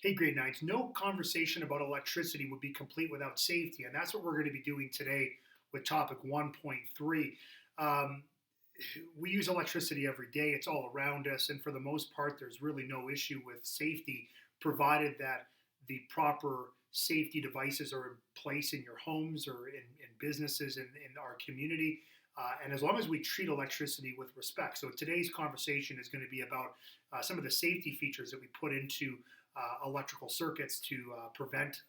Hey, grade nines, no conversation about electricity would be complete without safety. And that's what we're going to be doing today with topic 1.3. Um, we use electricity every day, it's all around us. And for the most part, there's really no issue with safety, provided that the proper safety devices are in place in your homes or in businesses in our community. And as long as we treat electricity with respect. So today's conversation is going to be about some of the safety features that we put into electrical circuits to prevent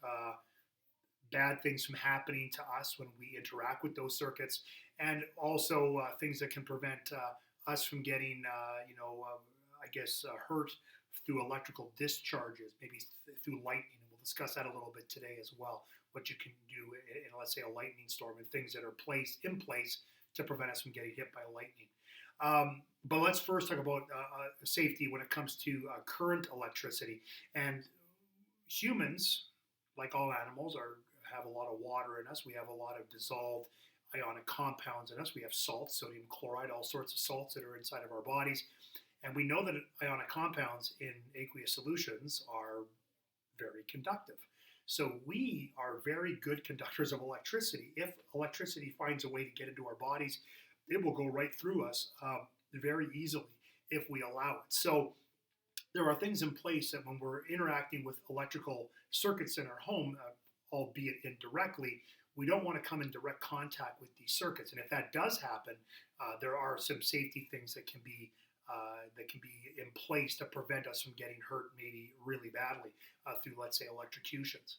bad things from happening to us when we interact with those circuits, and also things that can prevent us from getting, I guess, hurt through electrical discharges, maybe through lightning. And we'll discuss that a little bit today as well. What you can do in, let's say, a lightning storm, and things that are placed in place to prevent us from getting hit by lightning. But let's first talk about safety when it comes to current electricity. And humans, like all animals, have a lot of water in us. We have a lot of dissolved ionic compounds in us. We have salts, sodium chloride, all sorts of salts that are inside of our bodies. And we know that ionic compounds in aqueous solutions are very conductive. So we are very good conductors of electricity. If electricity finds a way to get into our bodies, it will go right through us very easily if we allow it. So there are things in place that when we're interacting with electrical circuits in our home, albeit indirectly, we don't want to come in direct contact with these circuits. And if that does happen, there are some safety things that can be in place to prevent us from getting hurt, maybe really badly, through, let's say, electrocutions.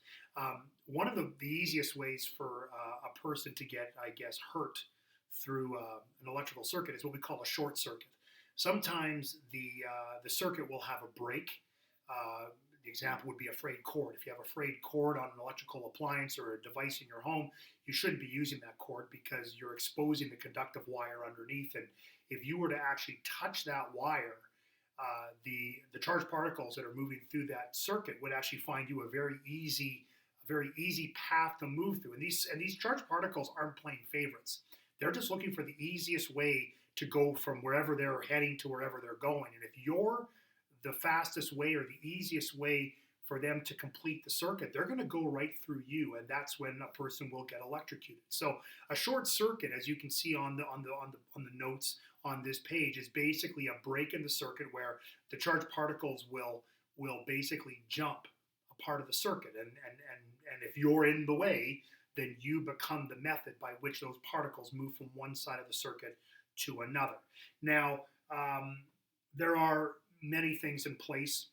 One of the easiest ways for a person to get, I guess, hurt through an electrical circuit is what we call a short circuit. Sometimes the circuit will have a break. The example would be a frayed cord. If you have a frayed cord on an electrical appliance or a device in your home, you shouldn't be using that cord because you're exposing the conductive wire underneath. And if you were to actually touch that wire, the charged particles that are moving through that circuit would actually find you a very easy path to move through. And these charged particles aren't playing favorites. They're just looking for the easiest way to go from wherever they're heading to wherever they're going. And if you're the fastest way or the easiest way for them to complete the circuit, they're going to go right through you, and that's when a person will get electrocuted. So a short circuit, as you can see on the notes on this page, is basically a break in the circuit where the charged particles will basically jump a part of the circuit, and if you're in the way, then you become the method by which those particles move from one side of the circuit to another. Now, there are many things in place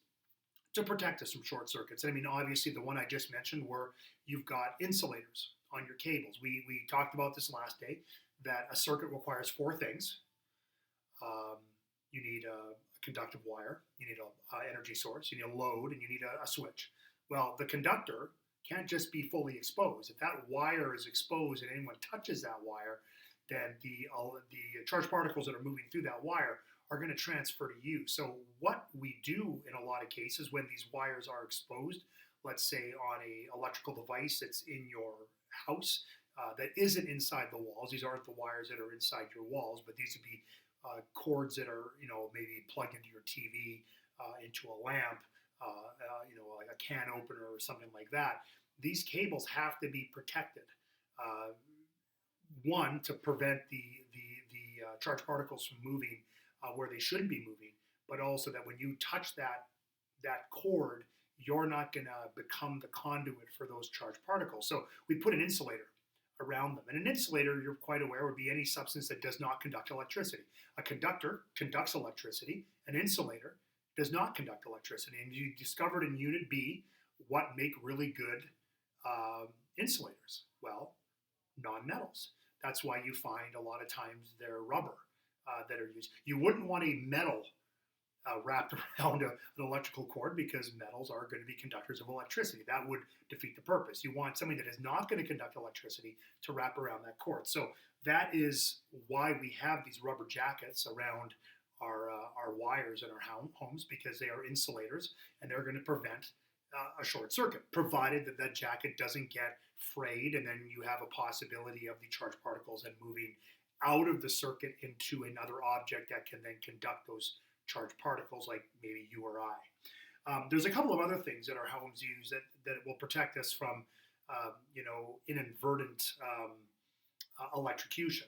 to protect us from short circuits. I mean, obviously, the one I just mentioned, where you've got insulators on your cables. We talked about this last day, that a circuit requires four things. You need a conductive wire, you need an energy source, you need a load, and you need a switch. Well, the conductor can't just be fully exposed. If that wire is exposed and anyone touches that wire, then the charged particles that are moving through that wire are going to transfer to you. So what we do in a lot of cases when these wires are exposed, let's say on a electrical device that's in your house, that isn't inside the walls. These aren't the wires that are inside your walls, but these would be cords that are, maybe plugged into your TV, into a lamp, like a can opener or something like that. These cables have to be protected. One, to prevent the charged particles from moving where they shouldn't be moving, but also that when you touch that cord, you're not going to become the conduit for those charged particles. So we put an insulator around them. And an insulator, you're quite aware, would be any substance that does not conduct electricity. A conductor conducts electricity. An insulator does not conduct electricity. And you discovered in Unit B what make really good insulators. Well, non-metals. That's why you find a lot of times they're rubber that are used. You wouldn't want a metal wrapped around an electrical cord, because metals are going to be conductors of electricity. That would defeat the purpose. You want something that is not going to conduct electricity to wrap around that cord. So that is why we have these rubber jackets around our wires in our homes, because they are insulators and they're going to prevent a short circuit, provided that that jacket doesn't get frayed, and then you have a possibility of the charged particles then moving out of the circuit into another object that can then conduct those charged particles, like maybe you or I. There's a couple of other things that our homes use that will protect us from, inadvertent electrocution.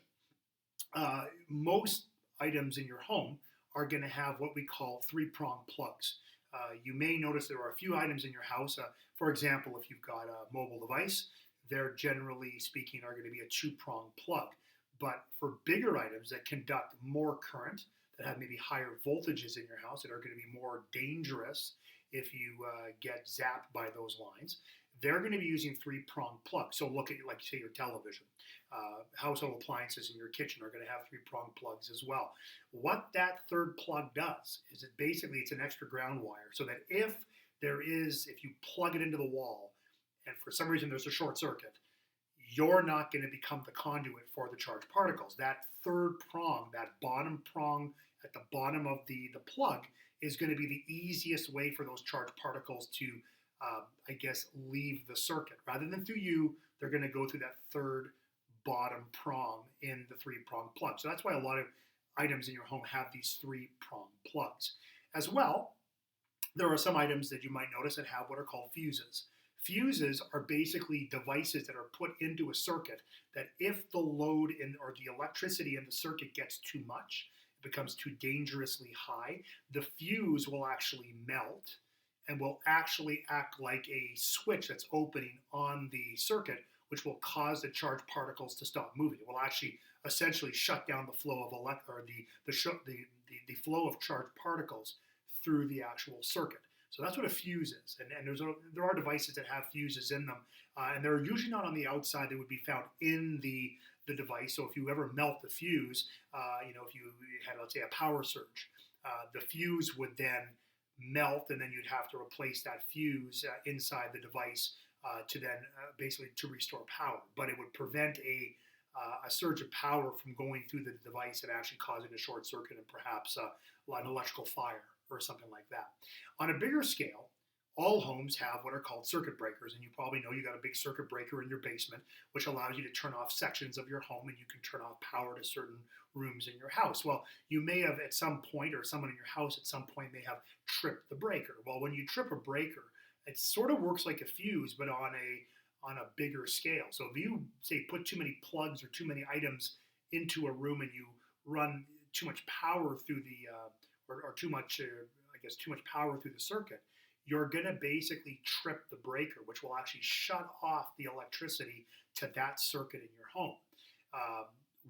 Most items in your home are going to have what we call three-prong plugs. You may notice there are a few items in your house. For example, if you've got a mobile device, they're generally speaking are going to be a two-prong plug. But for bigger items that conduct more current, that have maybe higher voltages in your house, that are going to be more dangerous if you get zapped by those lines, they're going to be using three-prong plugs. So look at, like, say, your television. Household appliances in your kitchen are going to have three-prong plugs as well. What that third plug does is it's an extra ground wire, so that if you plug it into the wall, and for some reason there's a short circuit, you're not going to become the conduit for the charged particles. That third prong, that bottom prong at the bottom of the plug, is going to be the easiest way for those charged particles to, leave the circuit. Rather than through you, they're going to go through that third bottom prong in the three-prong plug. So that's why a lot of items in your home have these three-prong plugs. As well, there are some items that you might notice that have what are called fuses. Fuses are basically devices that are put into a circuit that if the load or the electricity in the circuit gets too much, it becomes too dangerously high, the fuse will actually melt and will actually act like a switch that's opening on the circuit, which will cause the charged particles to stop moving. It will actually essentially shut down the flow of the flow of charged particles through the actual circuit. So that's what a fuse is. And there are devices that have fuses in them, and they're usually not on the outside. They would be found in the device. So if you ever melt the fuse, if you had, let's say, a power surge, the fuse would then melt, and then you'd have to replace that fuse inside the device to then basically to restore power. But it would prevent a surge of power from going through the device and actually causing a short circuit and perhaps an electrical fire or something like that. On a bigger scale, all homes have what are called circuit breakers, and you probably know you got a big circuit breaker in your basement, which allows you to turn off sections of your home, and you can turn off power to certain rooms in your house. Well, you may have at some point, or someone in your house at some point may have tripped the breaker. Well, when you trip a breaker, it sort of works like a fuse, but on a bigger scale. So if you say put too many plugs or too many items into a room and you run too much power through or too much power through the circuit, you're going to basically trip the breaker, which will actually shut off the electricity to that circuit in your home.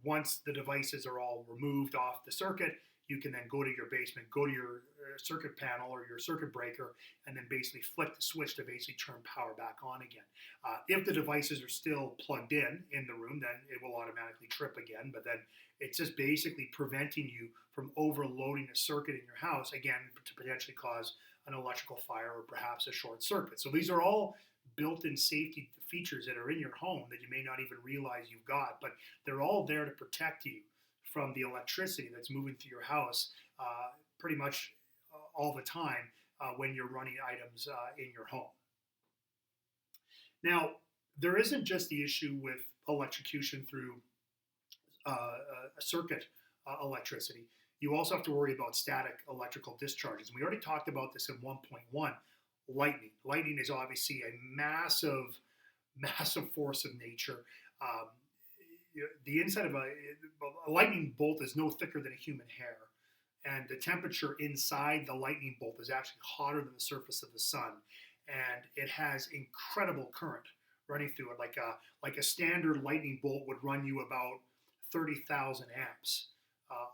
Once the devices are all removed off the circuit, you can then go to your basement, go to your circuit panel or your circuit breaker, and then basically flick the switch to basically turn power back on again. If the devices are still plugged in the room, then it will automatically trip again, but then it's just basically preventing you from overloading a circuit in your house, again, to potentially cause an electrical fire or perhaps a short circuit. So these are all built-in safety features that are in your home that you may not even realize you've got, but they're all there to protect you from the electricity that's moving through your house pretty much all the time when you're running items in your home. Now, there isn't just the issue with electrocution through a circuit electricity. You also have to worry about static electrical discharges. And we already talked about this in 1.1, lightning. Lightning is obviously a massive, massive force of nature. The inside of a lightning bolt is no thicker than a human hair. And the temperature inside the lightning bolt is actually hotter than the surface of the sun. And it has incredible current running through it. Like a standard lightning bolt would run you about 30,000 amps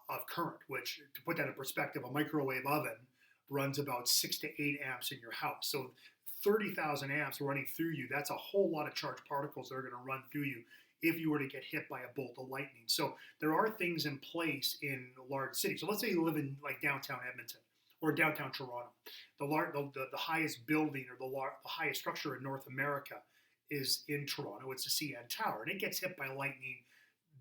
of current, which, to put that in perspective, a microwave oven runs about 6 to 8 amps in your house. So 30,000 amps running through you, that's a whole lot of charged particles that are going to run through you if you were to get hit by a bolt of lightning. So there are things in place in large cities. So let's say you live in like downtown Edmonton or downtown Toronto. The highest building or the highest structure in North America is in Toronto. It's the CN Tower, and it gets hit by lightning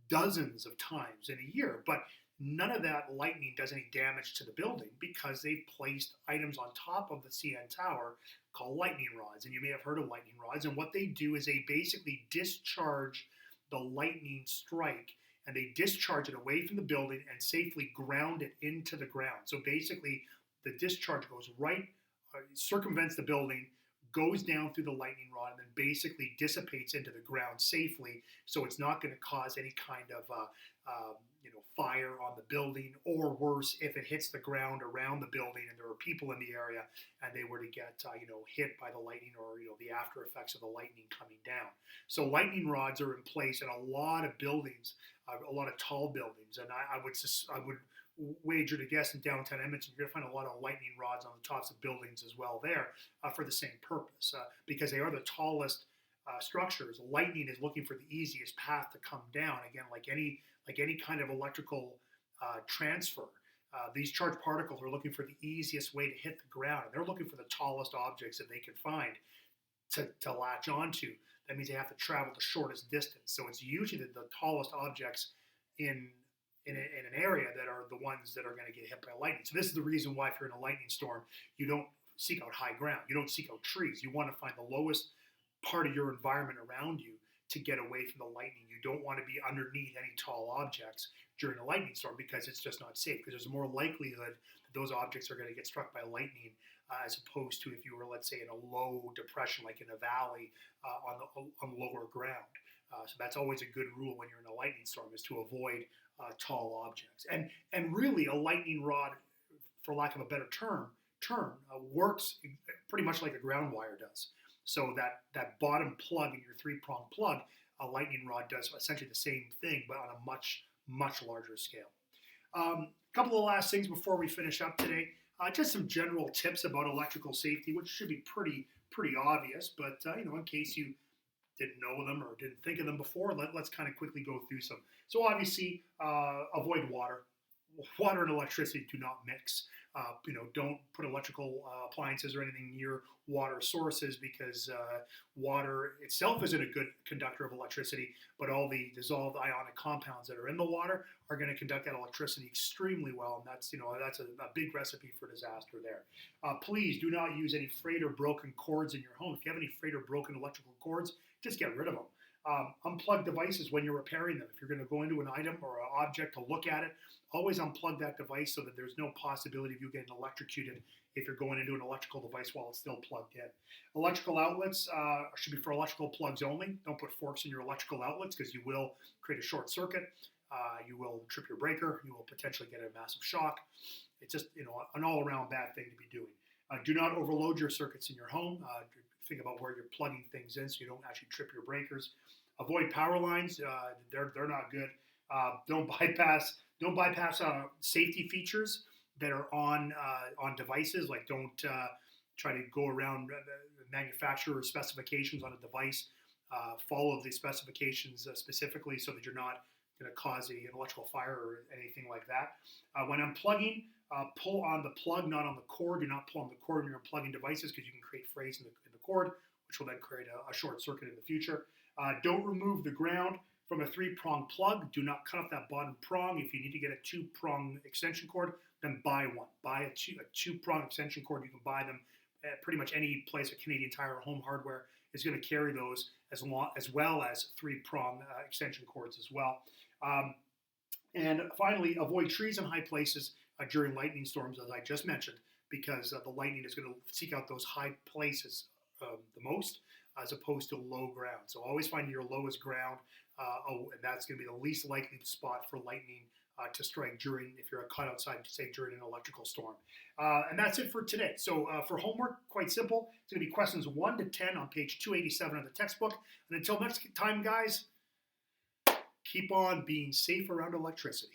dozens of times in a year. But none of that lightning does any damage to the building because they've placed items on top of the CN Tower called lightning rods. And you may have heard of lightning rods. And what they do is they basically discharge the lightning strike, and they discharge it away from the building and safely ground it into the ground. So basically, the discharge goes right circumvents the building, goes down through the lightning rod, and then basically dissipates into the ground safely. So it's not going to cause any kind of fire on the building, or worse, if it hits the ground around the building and there are people in the area and they were to get hit by the lightning, or the after effects of the lightning coming down. So lightning rods are in place in a lot of buildings, a lot of tall buildings, and I would wager to guess in downtown Edmonton, you're going to find a lot of lightning rods on the tops of buildings as well there for the same purpose, because they are the tallest structures. Lightning is looking for the easiest path to come down. Again, like any kind of electrical transfer, these charged particles are looking for the easiest way to hit the ground. And they're looking for the tallest objects that they can find to latch onto. That means they have to travel the shortest distance. So it's usually the tallest objects in an area that are the ones that are going to get hit by lightning. So this is the reason why if you're in a lightning storm, you don't seek out high ground. You don't seek out trees. You want to find the lowest part of your environment around you to get away from the lightning. You don't want to be underneath any tall objects during a lightning storm, because it's just not safe, because there's more likelihood that those objects are going to get struck by lightning as opposed to if you were, let's say, in a low depression like in a valley on lower ground. So that's always a good rule when you're in a lightning storm, is to avoid tall objects. And really, a lightning rod, for lack of a better term, works pretty much like a ground wire does. So that bottom plug in your three-prong plug, a lightning rod does essentially the same thing, but on a much, much larger scale. A couple of last things before we finish up today. Just some general tips about electrical safety, which should be pretty obvious, but in case you didn't know them or didn't think of them before, let's kind of quickly go through some. So obviously, avoid water. Water and electricity do not mix. Don't put electrical appliances or anything near water sources, because water itself isn't a good conductor of electricity, but all the dissolved ionic compounds that are in the water are going to conduct that electricity extremely well, and that's a big recipe for disaster there. Please do not use any frayed or broken cords in your home. If you have any frayed or broken electrical cords, just get rid of them. Unplug devices when you're repairing them. If you're going to go into an item or an object to look at it, always unplug that device so that there's no possibility of you getting electrocuted if you're going into an electrical device while it's still plugged in. Electrical outlets should be for electrical plugs only. Don't put forks in your electrical outlets, because you will create a short circuit. You will trip your breaker. You will potentially get a massive shock. It's just an all-around bad thing to be doing. Do not overload your circuits in your home. Think about where you're plugging things in so you don't actually trip your breakers. Avoid power lines. They're not good. Don't bypass safety features that are on devices. Like, don't try to go around manufacturer specifications on a device. Follow the specifications specifically so that you're not going to cause an electrical fire or anything like that. When unplugging, pull on the plug, not on the cord. Do not pull on the cord when you're unplugging devices, because you can create frays in the cord, which will then create a short circuit in the future. Don't remove the ground from a three-prong plug. Do not cut off that bottom prong. If you need to get a two-prong extension cord, then buy one. Buy a two-prong extension cord. You can buy them at pretty much any place. A Canadian Tire or Home Hardware is going to carry those, as well as three-prong extension cords as well. And finally, avoid trees in high places during lightning storms, as I just mentioned, because the lightning is going to seek out those high places the most, as opposed to low ground. So always find your lowest ground, and that's going to be the least likely spot for lightning to strike if you're caught outside, say during an electrical storm. And that's it for today. So for homework, quite simple. It's going to be questions 1 to 10 on page 287 of the textbook. And until next time, guys, keep on being safe around electricity.